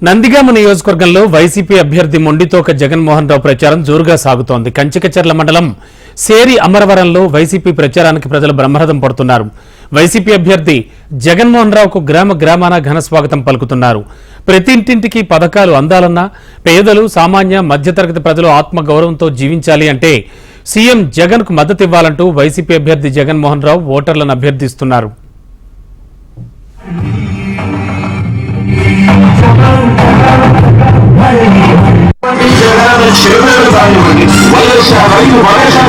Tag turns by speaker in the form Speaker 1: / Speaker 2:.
Speaker 1: నందిగామ నియోజకవర్గంలో వైసీపీ అభ్యర్థి మొండితోక జగన్మోహన్ రావు ప్రచారం జోరుగా సాగుతోంది. కంచికచర్ల మండలం సేరి అమరవరంలో వైసీపీ ప్రచారానికి ప్రజలు బ్రహ్మరథం పడుతున్నారు. వైసీపీ అభ్యర్థి జగన్మోహన్ రావుకు గ్రామ గ్రామాన ఘన స్వాగతం పలుకుతున్నారు. ప్రతి ఇంటింటికి పథకాలు అందాలన్నా, పేదలు, సామాన్య మధ్యతరగతి ప్రజలు ఆత్మగౌరవంతో జీవించాలి అంటే సీఎం జగన్ కు మద్దతు ఇవ్వాలంటూ వైసీపీ అభ్యర్థి జగన్మోహన్ రావు ఓటర్లను అభ్యర్థిస్తున్నారు.
Speaker 2: వైఎస్ఆర్ రైతు భరోసా